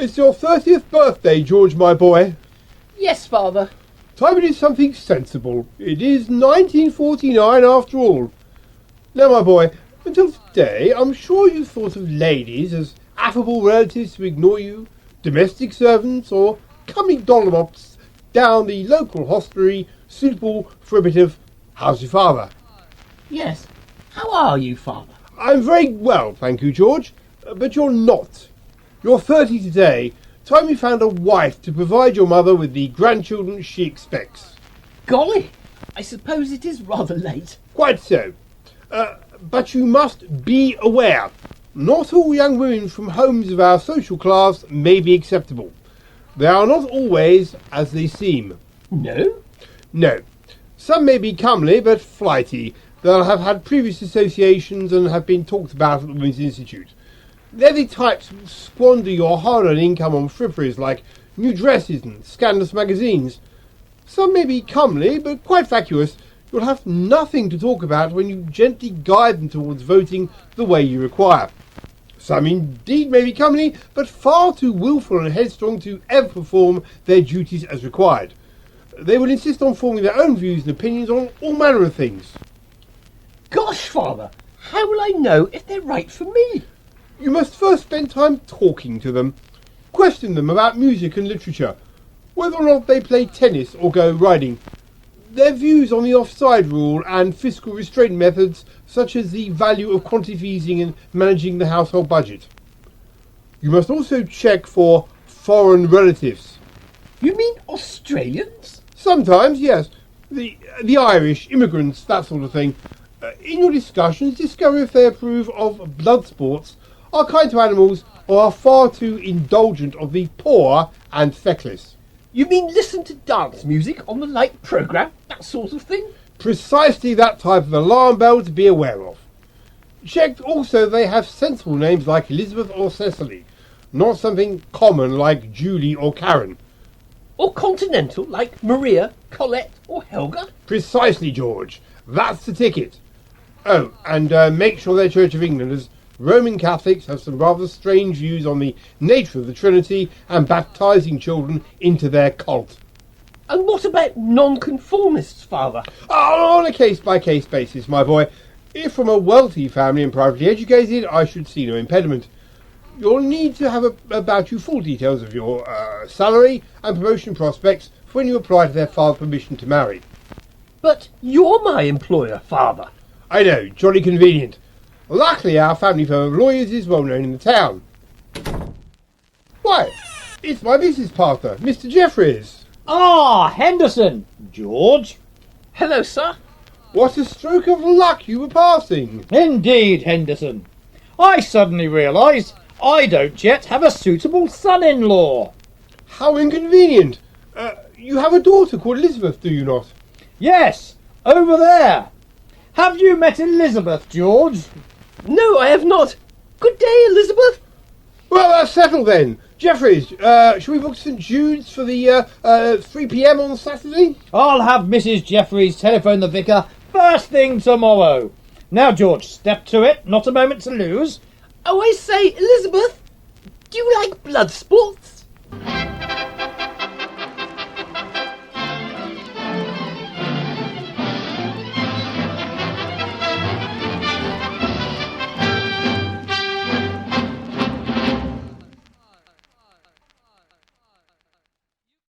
It's your 30th birthday, George, my boy. Yes, Father. Time to do something sensible. It is 1949 after all. Now, my boy, until today, I'm sure you thought of ladies as affable relatives who ignore you, domestic servants, or coming dollops down the local hostelry suitable for a bit of how's your father? Yes. How are you, Father? I'm very well, thank you, George, but you're not. You're 30 today. Time you found a wife to provide your mother with the grandchildren she expects. Golly, I suppose it is rather late. Quite so. But you must be aware, not all young women from homes of our social class may be acceptable. They are not always as they seem. No? No. Some may be comely but flighty. They'll have had previous associations and have been talked about at the Women's Institute. They're the types who squander your hard-earned income on fripperies like new dresses and scandalous magazines. Some may be comely, but quite vacuous. You'll have nothing to talk about when you gently guide them towards voting the way you require. Some indeed may be comely, but far too willful and headstrong to ever perform their duties as required. They will insist on forming their own views and opinions on all manner of things. Gosh, Father, how will I know if they're right for me? You must first spend time talking to them. Question them about music and literature, whether or not they play tennis or go riding, their views on the offside rule and fiscal restraint methods such as the value of quantity easing and managing the household budget. You must also check for foreign relatives. You mean Australians? Sometimes, yes. The Irish, immigrants, that sort of thing. In your discussions, discover if they approve of blood sports, are kind to animals, or are far too indulgent of the poor and feckless. You mean listen to dance music on the light programme, that sort of thing? Precisely that type of alarm bell to be aware of. Check also they have sensible names like Elizabeth or Cecily, not something common like Julie or Karen. Or continental like Maria, Colette or Helga? Precisely, George. That's the ticket. Oh, and make sure they're Church of England, as Roman Catholics have some rather strange views on the nature of the Trinity and baptising children into their cult. And what about nonconformists, Father? On a case-by-case basis, my boy. If from a wealthy family and privately educated, I should see no impediment. You'll need to have about you full details of your salary and promotion prospects for when you apply to their father's permission to marry. But you're my employer, Father. I know, jolly convenient. Luckily, our family firm of lawyers is well known in the town. Why, it's my business partner, Mr. Jeffries. Ah, Henderson. George. Hello, sir. What a stroke of luck you were passing. Indeed, Henderson. I suddenly realise I don't yet have a suitable son-in-law. How inconvenient. You have a daughter called Elizabeth, do you not? Yes, over there. Have you met Elizabeth, George? No, I have not. Good day, Elizabeth. Well, that's settled then. Jeffries, shall we book St Jude's for the 3 p.m. on Saturday? I'll have Mrs. Jeffries telephone the vicar first thing tomorrow. Now, George, step to it. Not a moment to lose. Oh, I say, Elizabeth, do you like blood sports?